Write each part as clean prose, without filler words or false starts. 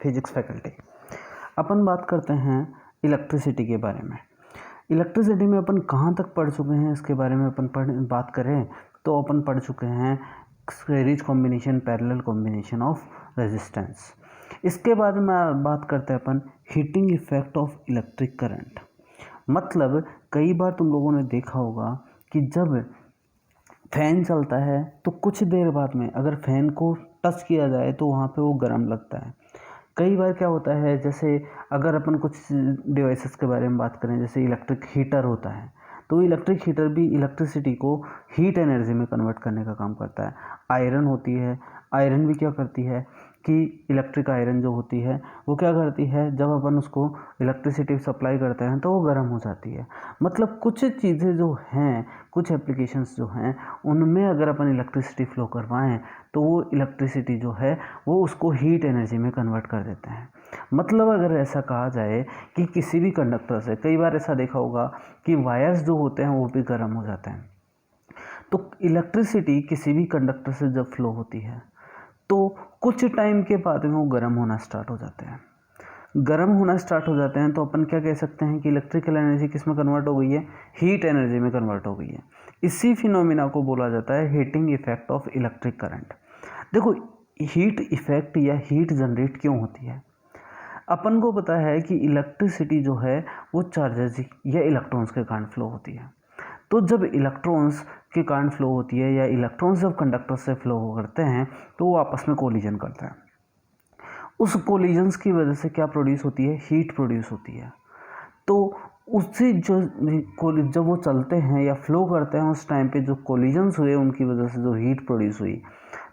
Physics faculty. अपन बात करते हैं इलेक्ट्रिसिटी के बारे में। इलेक्ट्रिसिटी में अपन कहाँ तक पढ़ चुके हैं इसके बारे में अपन बात करें तो अपन पढ़ चुके हैं series combination, parallel combination of resistance. इसके बाद में बात करते हैं अपन heating effect of electric current. मतलब कई बार तुम लोगों ने देखा होगा कि जब फैन चलता है तो कुछ देर बाद में अगर फैन को टच किया जाए तो वहाँ पे वो गर्म लगता है। कई बार क्या होता है, जैसे अगर अपन कुछ डिवाइसेस के बारे में बात करें, जैसे इलेक्ट्रिक हीटर होता है, तो इलेक्ट्रिक हीटर भी इलेक्ट्रिसिटी को हीट एनर्जी में कन्वर्ट करने का काम करता है। आयरन होती है, आयरन भी क्या करती है कि इलेक्ट्रिक आयरन जो होती है वो क्या करती है, जब अपन उसको इलेक्ट्रिसिटी सप्लाई करते हैं तो वो गर्म हो जाती है। मतलब कुछ चीज़ें जो हैं, कुछ एप्लीकेशंस जो हैं, उनमें अगर अपन इलेक्ट्रिसिटी फ्लो करवाएं तो वो इलेक्ट्रिसिटी जो है वो उसको हीट एनर्जी में कन्वर्ट कर देते हैं। मतलब अगर ऐसा कहा जाए कि किसी भी कंडक्टर से, कई बार ऐसा देखा होगा कि वायर्स जो होते हैं वो भी गर्म हो जाते हैं। तो इलेक्ट्रिसिटी किसी भी कंडक्टर से जब फ्लो होती है तो कुछ टाइम के बाद में वो गर्म होना स्टार्ट हो जाते हैं। गर्म होना स्टार्ट हो जाते हैं तो अपन क्या कह सकते हैं कि इलेक्ट्रिकल एनर्जी किस में कन्वर्ट हो गई है, हीट एनर्जी में कन्वर्ट हो गई है। इसी फिनोमिना को बोला जाता है heating effect of electric current. देखो, हीट इफेक्ट या हीट जनरेट क्यों होती है? अपन को पता है कि इलेक्ट्रिसिटी जो है वो चार्जेस या इलेक्ट्रॉन्स के कारण फ्लो होती है। तो जब इलेक्ट्रॉन्स के कारण फ्लो होती है या इलेक्ट्रॉन्स जब कंडक्टर से फ्लो करते हैं तो वो आपस में कोलिजन करते हैं। उस कोलिजन्स की वजह से क्या प्रोड्यूस होती है, हीट प्रोड्यूस होती है। तो उससे जब वो चलते हैं या फ्लो करते हैं उस टाइम पे जो कोलिजन्स हुए उनकी वजह से जो हीट प्रोड्यूस हुई,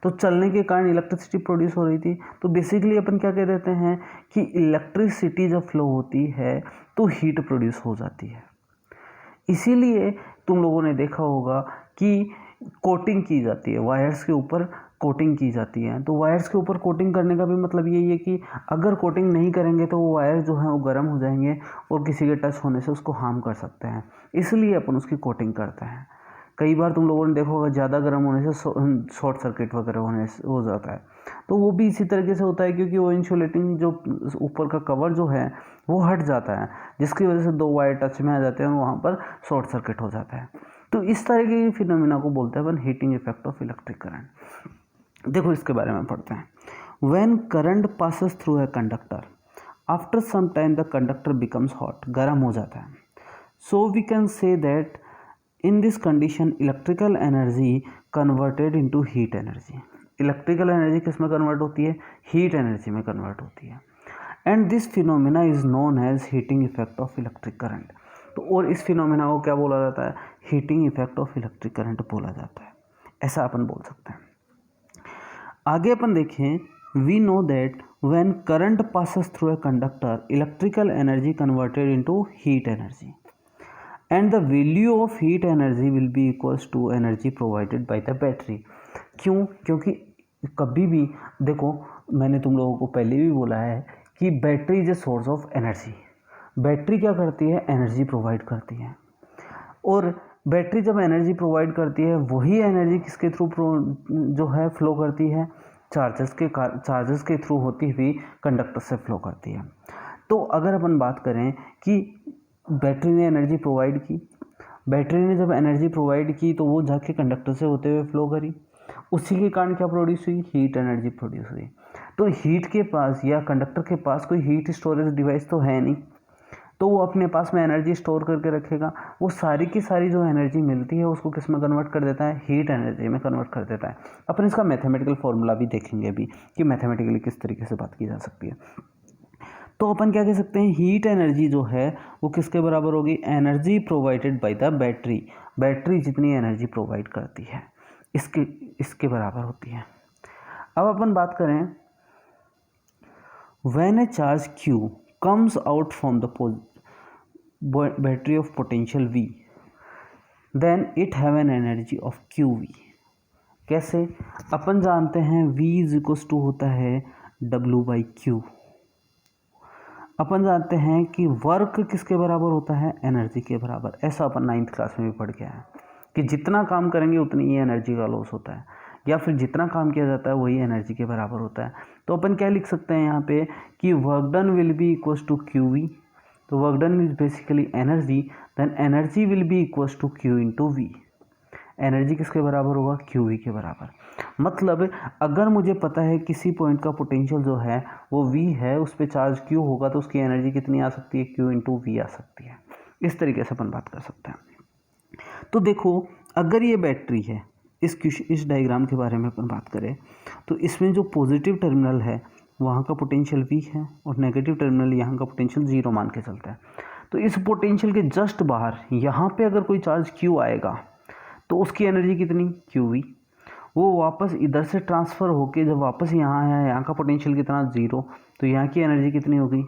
तो चलने के कारण इलेक्ट्रिसिटी प्रोड्यूस हो रही थी। तो बेसिकली अपन क्या कह देते हैं कि इलेक्ट्रिसिटी जब फ्लो होती है तो हीट प्रोड्यूस हो जाती है। इसीलिए तुम लोगों ने देखा होगा कि कोटिंग की जाती है, वायर्स के ऊपर कोटिंग की जाती है। तो वायर्स के ऊपर कोटिंग करने का भी मतलब यही है कि अगर कोटिंग नहीं करेंगे तो वो वायर जो है वो गर्म हो जाएंगे और किसी के टच होने से उसको हार्म कर सकते हैं। इसलिए अपन उसकी कोटिंग करते हैं। कई बार तुम लोगों ने देखा होगा ज़्यादा गर्म होने से शॉर्ट सर्किट वगैरह होने से हो जाता है। तो वो भी इसी तरीके से होता है, क्योंकि वो इंसुलेटिंग जो ऊपर का कवर जो है वो हट जाता है, जिसकी वजह से दो वायर टच में आ जाते हैं और वहाँ पर शॉर्ट सर्किट हो जाता है। तो इस तरह के फिनोमिना को बोलते हैं अपन heating effect of electric current. देखो इसके बारे में पढ़ते हैं। When current passes through a conductor, after some time the conductor becomes hot, गर्म हो जाता है। So we can say that in this condition electrical energy converted into heat energy. Electrical energy किस में कन्वर्ट होती है, हीट एनर्जी में convert होती है। And this phenomena is known as heating effect of electric current. तो और इस फिनोमिना को क्या बोला जाता है, heating effect of electric current बोला जाता है। ऐसा अपन बोल सकते हैं। आगे अपन देखें, we know that when current passes through a conductor electrical energy converted into heat energy and the value of heat energy will be equals to energy provided by the battery. क्यों? क्योंकि कभी भी देखो, मैंने तुम लोगों को पहले भी बोला है कि battery is a source of energy. Battery क्या करती है, एनर्जी प्रोवाइड करती है। और बैटरी जब एनर्जी प्रोवाइड करती है, वही एनर्जी किसके थ्रू जो है फ्लो करती है, चार्जेस के थ्रू होती हुई कंडक्टर से फ्लो करती है। तो अगर अपन बात करें कि बैटरी ने एनर्जी प्रोवाइड की, बैटरी ने जब एनर्जी प्रोवाइड की तो वो जाके कंडक्टर से होते हुए फ्लो करी, उसी के कारण क्या प्रोड्यूस हुई, हीट एनर्जी प्रोड्यूस हुई। तो हीट के पास या कंडक्टर के पास कोई हीट स्टोरेज डिवाइस तो है नहीं, तो वो अपने पास में एनर्जी स्टोर करके रखेगा। वो सारी की सारी जो एनर्जी मिलती है उसको किस में कन्वर्ट कर देता है, हीट एनर्जी में कन्वर्ट कर देता है। अपन इसका मैथमेटिकल फॉर्मूला भी देखेंगे अभी कि मैथमेटिकली किस तरीके से बात की जा सकती है। तो अपन क्या कह सकते हैं, हीट एनर्जी जो है वो किसके बराबर होगी, energy provided by the battery. Battery जितनी एनर्जी प्रोवाइड करती है इसके बराबर होती है। अब अपन बात करें, when A charge Q comes out from the battery of potential V, then it have an energy of QV। कैसे? अपन जानते हैं V इज इक्वल्स टू होता है W/Q। अपन जानते हैं कि वर्क किसके बराबर होता है, एनर्जी के बराबर। ऐसा अपन 9th क्लास में भी पढ़ के आए हैं कि जितना काम करेंगे उतनी ही एनर्जी का लॉस होता है। या फिर जितना काम किया जाता है वही एनर्जी के बराबर होता है। तो अपन क्या लिख सकते हैं यहाँ पे कि work done will be equals to Q V. तो work done is basically energy, then energy will be equals to Q into V. Energy किसके बराबर होगा? क्यू वी के बराबर। मतलब अगर मुझे पता है किसी पॉइंट का पोटेंशियल जो है वो वी है, उस पर चार्ज क्यू होगा तो उसकी एनर्जी कितनी आ सकती है? क्यू इंटू वी आ सकती है। इस तरीके से अपन बात कर सकते हैं। तो देखो अगर ये बैटरी है, इस डायग्राम के बारे में अपन बात करें तो इसमें जो पॉजिटिव टर्मिनल है वहाँ का पोटेंशियल वी है और नेगेटिव टर्मिनल यहाँ का पोटेंशियल जीरो मान के चलता है। तो इस पोटेंशियल के जस्ट बाहर यहाँ पे अगर कोई चार्ज क्यू आएगा तो उसकी एनर्जी कितनी? Q V. वो वापस इधर से ट्रांसफ़र होके जब वापस यहाँ आया, यहाँ का पोटेंशियल कितना? जीरो। तो यहाँ की एनर्जी कितनी होगी?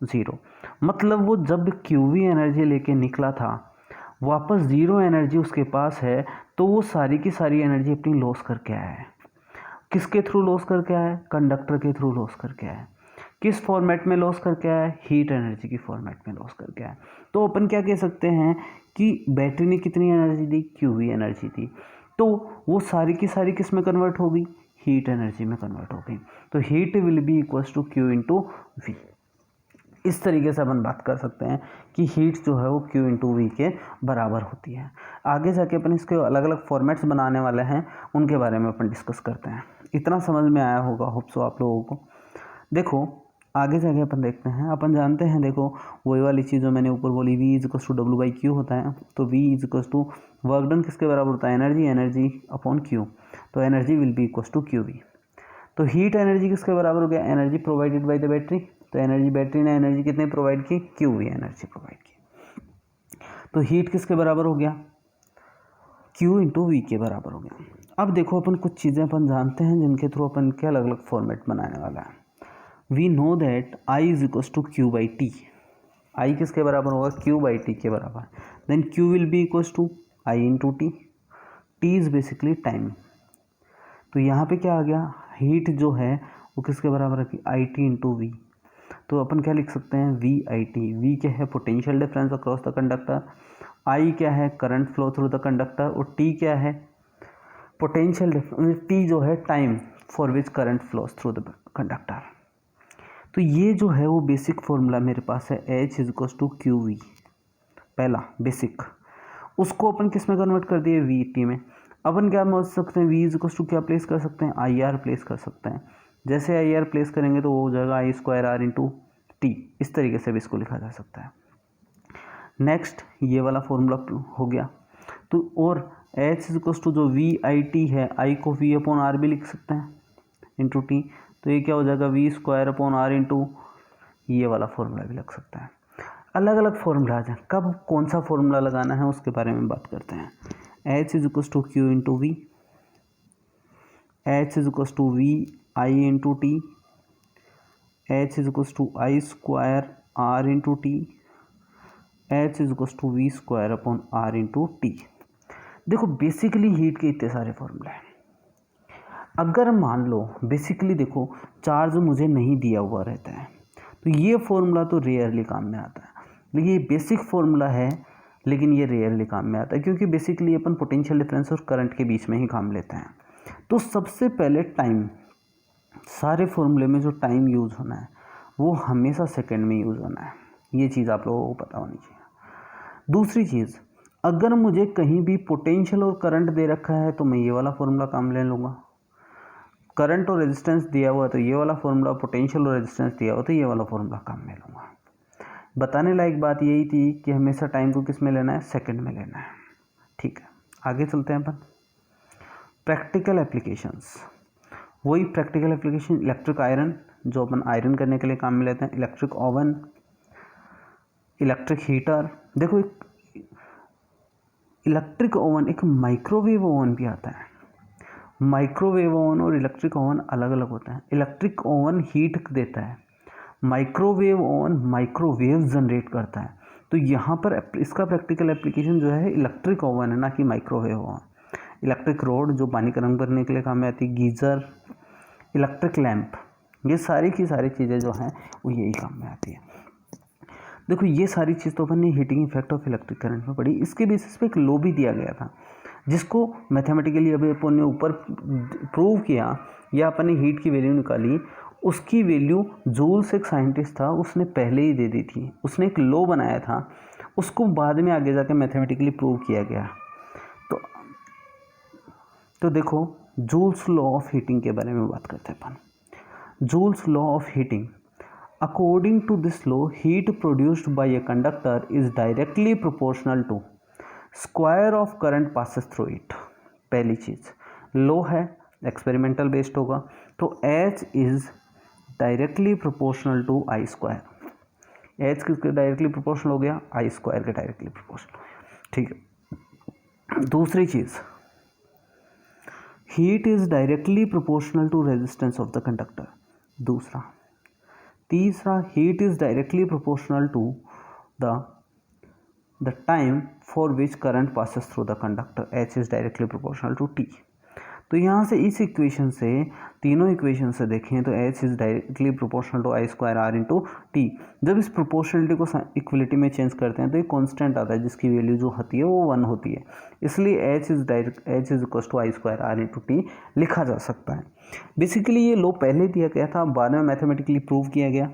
ज़ीरो। मतलब वो जब क्यू वी एनर्जी लेके निकला था वापस ज़ीरो एनर्जी उसके पास है, तो वो सारी की सारी एनर्जी अपनी लॉस करके आया है। किसके थ्रू लॉस करके आया है? कंडक्टर के थ्रू लॉस करके आया है। किस फॉर्मेट में लॉस करके आया है? हीट एनर्जी की फॉर्मेट में लॉस करके आया है। तो अपन क्या कह सकते हैं कि बैटरी ने कितनी एनर्जी दी? क्यू वी एनर्जी दी। तो वो सारी की सारी किस में कन्वर्ट होगी? हीट एनर्जी में कन्वर्ट हो गई। तो heat will be equals to Q into V. इस तरीके से अपन बात कर सकते हैं कि हीट जो है वो क्यू इंटू वी के बराबर होती है। आगे जाके अपन इसके अलग अलग फॉर्मेट्स बनाने वाले हैं, उनके बारे में अपन डिस्कस करते हैं। इतना समझ में आया होगा होप सो आप लोगों को। देखो आगे जाके अपन देखते हैं। अपन जानते हैं, देखो वही वाली चीज़ जो मैंने ऊपर बोली, V is equals to W by Q होता है। तो V is equals to work done किसके बराबर होता है? Energy upon Q. तो energy will be equals to Q V. तो हीट एनर्जी किसके बराबर हो गया? Energy provided by the battery. तो एनर्जी बैटरी ने एनर्जी कितने प्रोवाइड की? क्यू वी एनर्जी प्रोवाइड की। तो हीट किसके बराबर हो गया? क्यू इंटू वी के बराबर हो गया। अब देखो अपन कुछ चीज़ें अपन जानते हैं जिनके थ्रू अपन के अलग अलग फॉर्मेट बनाने वाला है। We know that I is equals to Q by T. I किसके बराबर होगा? क्यू बाई टी के बराबर। Then Q will be equals to I into T. T is basically time. तो यहाँ पे क्या आ गया? हीट जो है वो किसके बराबर है? I T into V. तो अपन क्या लिख सकते हैं? We I T. वी क्या है? Potential difference across the conductor. I क्या है? Current flow through the conductor. और टी क्या है? Potential difference. टी जो है time for which current flows through the conductor. तो ये जो है वो बेसिक फॉर्मूला मेरे पास है, H is equals to Q V. पहला बेसिक, उसको अपन किस में कन्वर्ट कर दिए? वी टी में। अपन क्या समझ सकते हैं? वी इज इक्वल्स टू क्या प्लेस कर सकते हैं? आई आर प्लेस कर सकते हैं। जैसे आई आर प्लेस करेंगे तो वो हो जाएगा आई स्क्वायर आर इंटू टी। इस तरीके से भी इसको लिखा जा सकता है। नेक्स्ट ये वाला फॉर्मूला हो गया। तो और एच इज इक्वल्स टू जो वी आई टी है, आई को वी अपॉन आर भी लिख सकते हैं इंटू टी। तो ये क्या हो जाएगा? V square upon R into ये वाला फॉर्मूला भी लग सकता है। अलग अलग फॉर्मूला आ जाए, कब कौन सा फॉर्मूला लगाना है उसके बारे में बात करते हैं। H is equals to Q into V. H is equals to V I into T. H is equals to I square R into T. H is equals to V square upon R into T. देखो basically heat के इतने सारे फॉर्मूले हैं। अगर मान लो basically देखो charge मुझे नहीं दिया हुआ रहता है तो ये फॉर्मूला तो रेयरली काम में आता है, लेकिन ये बेसिक फॉर्मूला है लेकिन ये रेयरली काम में आता है क्योंकि बेसिकली अपन पोटेंशियल डिफरेंस और करंट के बीच में ही काम लेते हैं। तो सबसे पहले टाइम, सारे फॉर्मूले में जो टाइम यूज़ होना है वो हमेशा सेकेंड में यूज़ होना है। ये चीज़ आप लोगों को पता होनी चाहिए। दूसरी चीज़, अगर मुझे कहीं भी पोटेंशियल और करंट दे रखा है तो मैं ये वाला फॉर्मूला काम ले लूँगा। करंट और रेजिस्टेंस दिया हुआ है तो ये वाला फॉर्मूला, पोटेंशियल और रेजिस्टेंस दिया हुआ तो ये वाला फॉर्मूला काम में लूँगा। बताने लायक बात यही थी कि हमेशा टाइम को किस में लेना है? सेकंड में लेना है। ठीक है, आगे चलते हैं अपन। प्रैक्टिकल एप्लीकेशंस, वही प्रैक्टिकल एप्लीकेशन, इलेक्ट्रिक आयरन जो अपन आयरन करने के लिए काम में लेते हैं, इलेक्ट्रिक ओवन, इलेक्ट्रिक हीटर। देखो इलेक्ट्रिक ओवन, एक माइक्रोवेव ओवन भी आता है। माइक्रोवेव ओवन और इलेक्ट्रिक ओवन अलग अलग होता है। इलेक्ट्रिक ओवन हीट देता है, माइक्रोवेव ओवन माइक्रोवेव जनरेट करता है। तो यहाँ पर इसका प्रैक्टिकल एप्लीकेशन जो है इलेक्ट्रिक ओवन है, ना कि माइक्रोवेव ओवन। इलेक्ट्रिक रोड जो पानी गर्म करने के लिए काम में आती है, गीज़र, इलेक्ट्रिक लैंप, ये सारी की सारी चीज़ें जो हैं वो यही काम में आती है। देखो ये सारी चीज़ तो अपन ने heating effect of electric current में पढ़ी। इसके बेसिस पे एक लॉ भी दिया गया था जिसको मैथमेटिकली अभी अपन ने ऊपर प्रूव किया या अपन ने हीट की वैल्यू निकाली, उसकी वैल्यू जूल्स एक साइंटिस्ट था उसने पहले ही दे दी थी, उसने एक लॉ बनाया था, उसको बाद में आगे जाके मैथमेटिकली प्रूव किया गया। तो देखो जूल्स लॉ ऑफ हीटिंग के बारे में बात करते हैं अपन। Joule's law of heating, according to this law heat produced by a conductor is directly proportional to square of current passes through it. पहली चीज लॉ है, एक्सपेरिमेंटल बेस्ड होगा, तो H is directly proportional to I square. H किसके directly proportional हो गया, I square के directly proportional. ठीक है, दूसरी चीज heat is directly proportional to resistance of the conductor, दूसरा। तीसरा heat is directly proportional to the time for which current passes through the conductor, H is directly proportional to T। तो यहाँ से इस इक्वेशन से, तीनों इक्वेशन से देखें तो H is directly proportional to I square R into T. जब इस प्रोपोर्शनलिटी को इक्वलिटी में चेंज करते हैं तो एक कांस्टेंट आता है जिसकी वैल्यू जो होती है वो 1 होती है, इसलिए H is equal to I square R into T लिखा जा सकता है। बेसिकली ये लॉ पहले दिया गया था, बाद में मैथमेटिकली प्रूव किया गया।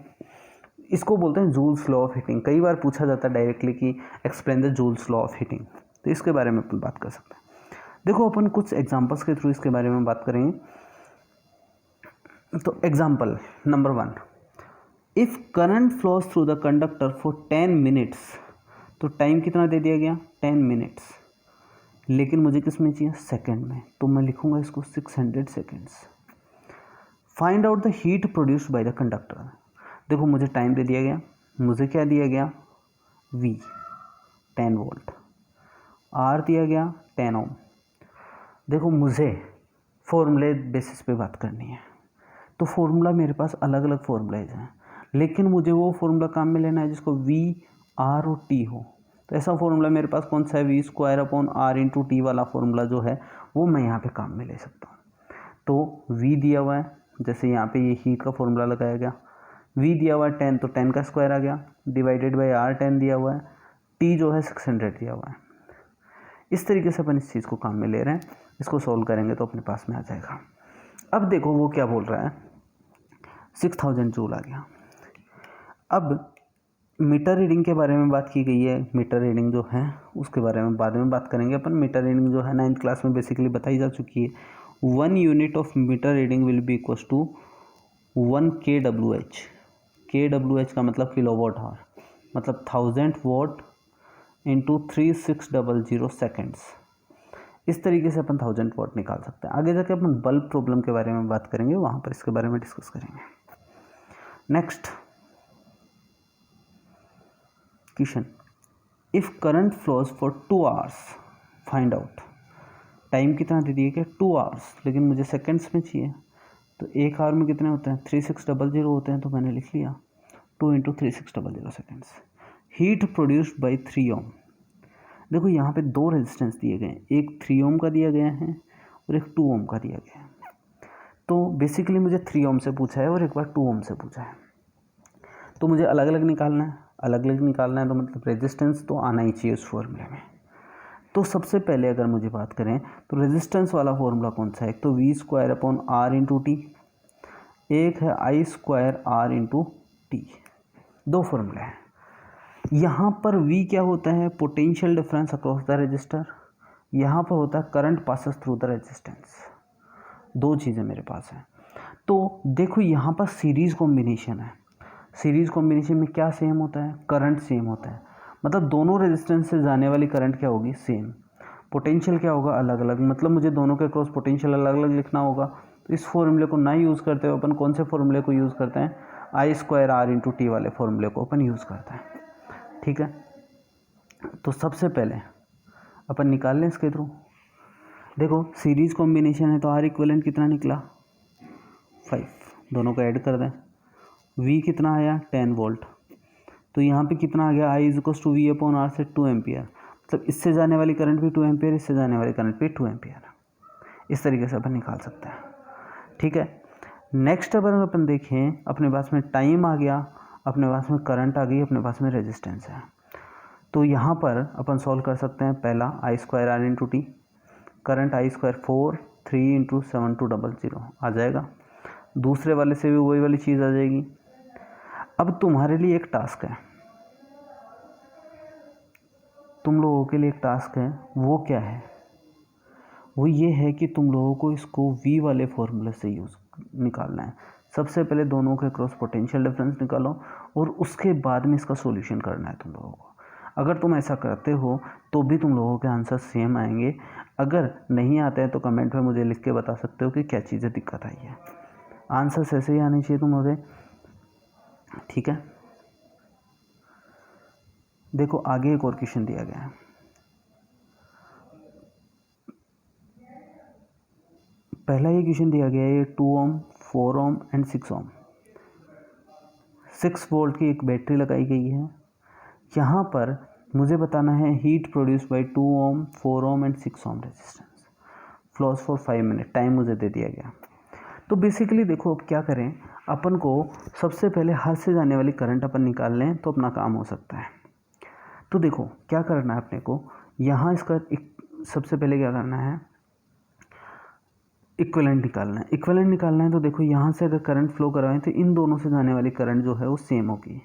इसको बोलते हैं जूल्स लॉ ऑफ हीटिंग। कई बार पूछा जाता है डायरेक्टली कि explain the joules law of heating, तो इसके बारे में अपन बात कर सकते हैं। देखो अपन कुछ एग्जांपल्स के थ्रू इसके बारे में बात करेंगे। तो example number 1, if current flows through the conductor for 10 minutes, तो टाइम कितना दे दिया गया 10 मिनट्स, लेकिन मुझे किस में चाहिए सेकंड में, तो मैं लिखूंगा इसको 600 seconds. Find out the heat produced by the conductor. देखो मुझे टाइम दे दिया गया, मुझे क्या दिया गया V 10 वोल्ट, R दिया गया 10 ओम। देखो मुझे फॉर्मूले बेसिस पे बात करनी है, तो फॉर्मूला मेरे पास अलग अलग फॉर्मूलाज हैं, लेकिन मुझे वो फॉर्मूला काम में लेना है जिसको V R और T हो। तो ऐसा फॉर्मूला मेरे पास कौन सा है, V square upon R into T वाला फॉर्मूला जो है वो मैं यहाँ पे काम में ले सकता हूँ। तो V दिया हुआ है, जैसे यहाँ पे ये हीट का फॉर्मूला लगाया गया, V दिया हुआ है 10, तो 10 का स्क्वायर आ गया, डिवाइडेड बाई R 10 दिया हुआ है, T जो है 600 दिया हुआ है। इस तरीके से अपन इस चीज़ को काम में ले रहे हैं, इसको सॉल्व करेंगे तो अपने पास में आ जाएगा। अब देखो वो क्या बोल रहा है, 6000 जूल आ गया। अब मीटर रीडिंग के बारे में बात की गई है, मीटर रीडिंग जो है उसके बारे में बाद में बात करेंगे अपन। मीटर रीडिंग जो है 9th क्लास में बेसिकली बताई जा चुकी है। 1 unit of meter reading will be equal to 1 kWh। kWh का मतलब किलोवाट आवर, मतलब 1000 वॉट इंटू 3600 सेकेंड्स। इस तरीके से अपन 1000 वॉट निकाल सकते हैं। आगे जाके अपन बल्ब प्रॉब्लम के बारे में बात करेंगे, वहाँ पर इसके बारे में डिस्कस करेंगे। Next question, if current flows for 2 hours find out. Time कितना दे दिए क्या 2 आवर्स, लेकिन मुझे सेकेंड्स में चाहिए, तो 1 आवर में कितने होते हैं 3600 होते हैं, तो मैंने लिख लिया 2 into 3600 seconds. Heat produced by 3 ओम। देखो यहाँ पे 2 रेजिस्टेंस दिए गए हैं, एक 3 ओम का दिया गया है और एक 2 ओम का दिया गया है। तो बेसिकली मुझे 3 ओम से पूछा है और एक बार 2 ओम से पूछा है, तो मुझे अलग अलग निकालना है। अलग अलग निकालना है तो मतलब रेजिस्टेंस तो आना ही चाहिए उस फॉर्मूले में। तो सबसे पहले अगर मुझे बात करें तो रेजिस्टेंस वाला फॉर्मूला कौन सा है, एक तो V square upon R into T, एक है I square R into T. 2 फॉर्मूले हैं। यहाँ पर V क्या होता है, potential difference across the resistor, यहाँ पर होता है current passes through the resistance. 2 चीज़ें मेरे पास हैं। तो देखो यहाँ पर सीरीज़ कॉम्बिनेशन है, सीरीज़ कॉम्बिनेशन में क्या सेम होता है, करंट सेम होता है, मतलब दोनों रेजिस्टेंस से जाने वाली करंट क्या होगी सेम। पोटेंशियल क्या होगा अलग अलग, मतलब मुझे दोनों के क्रॉस पोटेंशियल अलग अलग लिखना होगा। तो इस फॉर्मूले को ना यूज़ करते हुए अपन कौन से फॉर्मूले को यूज़ करते हैं, I square R into T वाले फॉर्मूले को अपन यूज़ करते हैं। ठीक है, तो सबसे पहले अपन निकाल लें इसके थ्रू। देखो सीरीज़ कॉम्बिनेशन है तो R इक्विवेलेंट कितना निकला 5, दोनों को ऐड कर दें। V कितना आया 10 वोल्ट, तो यहाँ पे कितना आ गया I is equal to V upon R से 2 एम्पियर, मतलब इससे जाने वाली करंट भी 2 एम्पियर, इससे जाने वाली करंट भी 2 एम्पियर। इस तरीके से अपन निकाल सकते हैं। ठीक है, नेक्स्ट अगर अपन देखें, अपने पास में टाइम आ गया, अपने पास में करंट आ गई, अपने पास में रेजिस्टेंस है। तो यहाँ पर अपन सॉल्व कर सकते हैं। पहला I square R into T, current I square 4 3 into 7200 आ जाएगा। दूसरे वाले से भी वही वाली चीज़ आ जाएगी। अब तुम्हारे लिए एक टास्क है, तुम लोगों के लिए एक टास्क है, वो क्या है? वो ये है कि तुम लोगों को इसको V वाले फॉर्मूले से यूज़ निकालना है। सबसे पहले दोनों के क्रॉस पोटेंशियल डिफरेंस निकालो और उसके बाद में इसका सॉल्यूशन करना है तुम लोगों को। अगर तुम ऐसा करते हो तो भी तुम लोगों के आंसर सेम आएंगे। अगर नहीं आते हैं तो कमेंट में मुझे लिख के बता सकते हो कि क्या चीज़ें दिक्कत आई है। आंसर्स ऐसे ही आने चाहिए तुम्हारे, ठीक है। देखो आगे एक और क्वेश्चन दिया गया है। पहला ये क्वेश्चन दिया गया है, ये 2 ohm 4 ohm and 6 Om 6 volt की एक बैटरी लगाई गई है। यहाँ पर मुझे बताना है heat produce by 2 ohm 4 ohm and 6 ohm resistance flows for 5 minute. Time मुझे दे दिया गया। तो बेसिकली देखो अब क्या करें, अपन को सबसे पहले हाथ से जाने वाली करंट अपन निकाल लें तो अपना काम हो सकता है। तो देखो क्या करना है अपने को, यहाँ इसका सबसे पहले क्या करना है, इक्विवेलेंट निकालना है। इक्विवेलेंट निकालना है तो देखो यहाँ से अगर करंट फ्लो करवाएं तो इन दोनों से जाने वाली करंट जो है वो सेम होगी।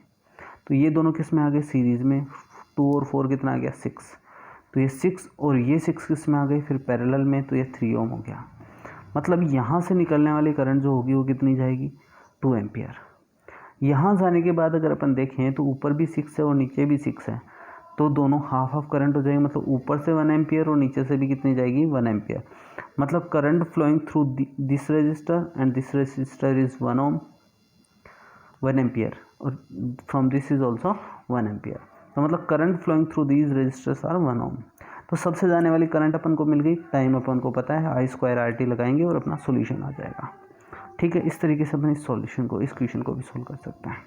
तो ये दोनों किस में आ गए सीरीज़ में, 2 और 4 कितना आ गया 6। तो ये 6 और ये 6 किस में आ गई फिर पैरेलल में, तो ये 3 ओम हो गया। मतलब यहाँ से निकलने वाली करंट जो होगी वो कितनी जाएगी 2 एम्पियर। यहाँ जाने के बाद अगर अपन देखें तो ऊपर भी 6 है और नीचे भी 6 है, तो दोनों हाफ हाफ करंट हो जाएगी। मतलब ऊपर से 1 एम्पियर और नीचे से भी कितनी जाएगी 1 एम्पियर। मतलब current flowing through this register and this register is 1 ohm 1 ampere और from this is also 1 ampere. तो मतलब current flowing through these registers are 1 ohm. तो सबसे जाने वाली करंट अपन को मिल गई, टाइम अपन को पता है, I2 RT लगाएंगे और अपना सोल्यूशन आ जाएगा। ठीक है, इस तरीके से अपन इस सॉल्यूशन को, इस क्वेश्चन को भी सोल्व कर सकते हैं।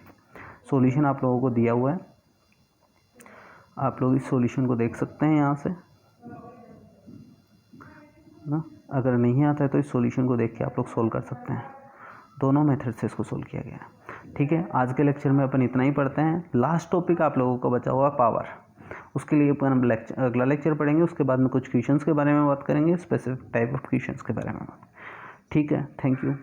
सॉल्यूशन आप लोगों को दिया हुआ है, आप लोग इस सॉल्यूशन को देख सकते हैं यहाँ से ना। अगर नहीं आता है तो इस सॉल्यूशन को देख के आप लोग सोल्व कर सकते हैं। दोनों मेथड से इसको सोल्व किया गया है। ठीक है, आज के लेक्चर में अपन इतना ही पढ़ते हैं। लास्ट टॉपिक आप लोगों का बचा हुआ पावर, उसके लिए अपन अगला लेक्चर पढ़ेंगे। उसके बाद में कुछ क्वेश्चंस के बारे में बात करेंगे, स्पेसिफिक टाइप ऑफ क्वेश्चंस के बारे में। ठीक है, थैंक यू।